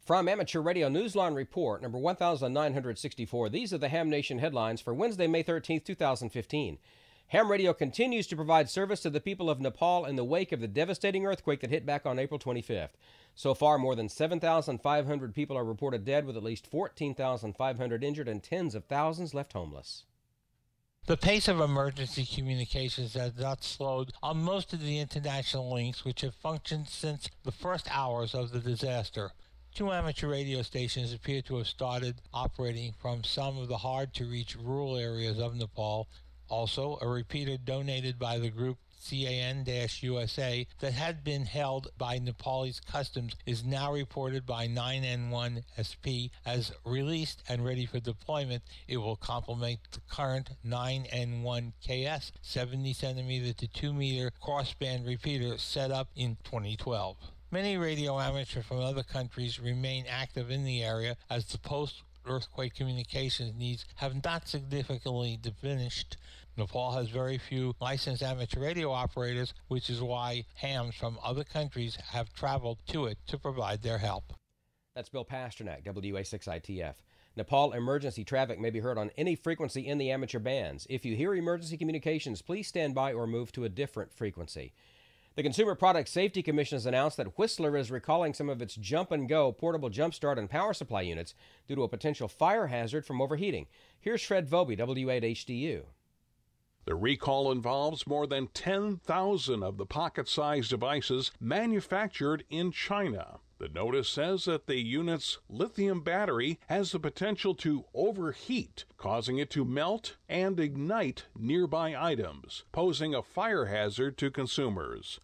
From Amateur Radio Newsline Report, number 1964, these are the Ham Nation headlines for Wednesday, May 13th, 2015. Ham Radio continues to provide service to the people of Nepal in the wake of the devastating earthquake that hit back on April 25th. So far, more than 7,500 people are reported dead, with at least 14,500 injured and tens of thousands left homeless. The pace of emergency communications has not slowed on most of the international links which have functioned since the first hours of the disaster. 2 amateur radio stations appear to have started operating from some of the hard-to-reach rural areas of Nepal. Also, a repeater donated by the group CAN-USA that had been held by Nepalese Customs is now reported by 9N1SP as released and ready for deployment. It will complement the current 9N1KS 70 centimeter to 2 meter crossband repeater set up in 2012. Many radio amateurs from other countries remain active in the area as the post-earthquake communications needs have not significantly diminished. Nepal has very few licensed amateur radio operators, which is why hams from other countries have traveled to it to provide their help. That's Bill Pasternak, WA6ITF. Nepal emergency traffic may be heard on any frequency in the amateur bands. If you hear emergency communications, please stand by or move to a different frequency. The Consumer Product Safety Commission has announced that Whistler is recalling some of its jump-and-go portable jump start and power supply units due to a potential fire hazard from overheating. Here's Fred Vobie, W8HDU. The recall involves more than 10,000 of the pocket-sized devices manufactured in China. The notice says that the unit's lithium battery has the potential to overheat, causing it to melt and ignite nearby items, posing a fire hazard to consumers.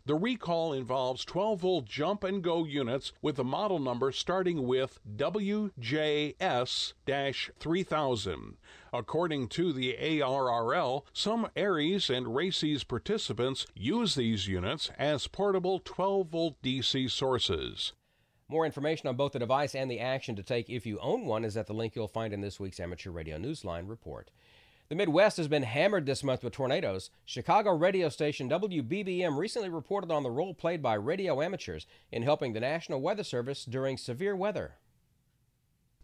The recall involves 12-volt jump-and-go units with a model number starting with WJS-3000. According to the ARRL, some Aries and Races participants use these units as portable 12-volt DC sources. More information on both the device and the action to take if you own one is at the link you'll find in this week's Amateur Radio Newsline report. The Midwest has been hammered this month with tornadoes. Chicago radio station WBBM recently reported on the role played by radio amateurs in helping the National Weather Service during severe weather.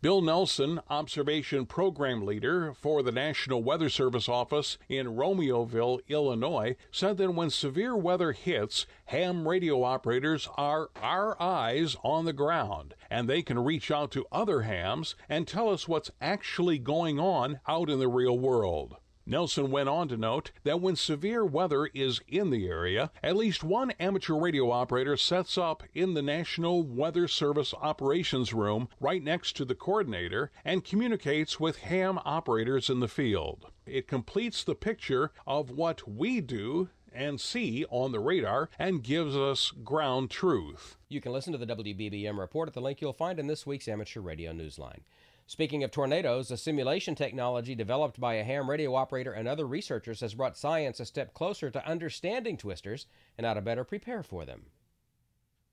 Bill Nelson, Observation Program Leader for the National Weather Service office in Romeoville, Illinois, said that when severe weather hits, ham radio operators are our eyes on the ground, and they can reach out to other hams and tell us what's actually going on out in the real world. Nelson went on to note that when severe weather is in the area, at least one amateur radio operator sets up in the National Weather Service Operations Room right next to the coordinator and communicates with ham operators in the field. It completes the picture of what we do and see on the radar and gives us ground truth. You can listen to the WBBM report at the link you'll find in this week's Amateur Radio Newsline. Speaking of tornadoes, a simulation technology developed by a ham radio operator and other researchers has brought science a step closer to understanding twisters and how to better prepare for them.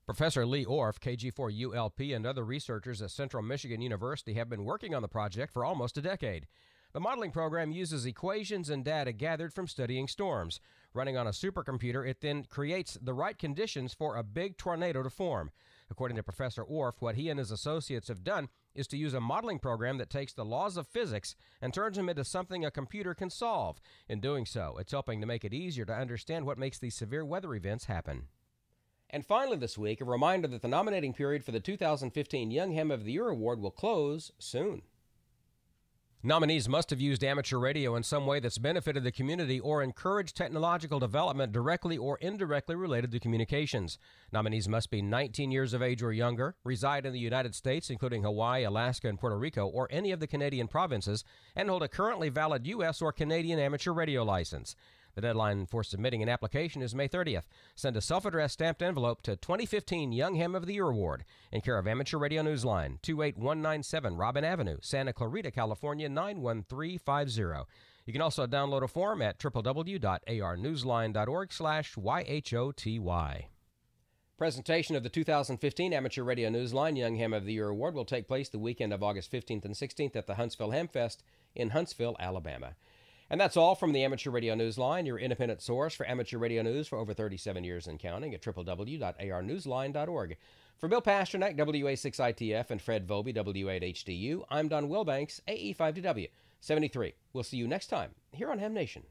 Professor Lee Orff, KG4ULP, and other researchers at Central Michigan University have been working on the project for almost a decade. The modeling program uses equations and data gathered from studying storms. Running on a supercomputer, it then creates the right conditions for a big tornado to form. According to Professor Orff, what he and his associates have done is to use a modeling program that takes the laws of physics and turns them into something a computer can solve. In doing so, it's helping to make it easier to understand what makes these severe weather events happen. And finally this week, a reminder that the nominating period for the 2015 Young Ham of the Year Award will close soon. Nominees must have used amateur radio in some way that's benefited the community or encouraged technological development directly or indirectly related to communications. Nominees must be 19 years of age or younger, reside in the United States, including Hawaii, Alaska, and Puerto Rico, or any of the Canadian provinces, and hold a currently valid U.S. or Canadian amateur radio license. The deadline for submitting an application is May 30th. Send a self-addressed stamped envelope to 2015 Young Ham of the Year Award in care of Amateur Radio Newsline, 28197 Robin Avenue, Santa Clarita, California, 91350. You can also download a form at www.arnewsline.org/YHOTY. Presentation of the 2015 Amateur Radio Newsline Young Ham of the Year Award will take place the weekend of August 15th and 16th at the Huntsville Hamfest in Huntsville, Alabama. And that's all from the Amateur Radio Newsline, your independent source for amateur radio news for over 37 years and counting at www.arnewsline.org. For Bill Pasternak, WA6ITF, and Fred Vobie, W8HDU, I'm Don Wilbanks, AE5DW, 73. We'll see you next time here on Ham Nation.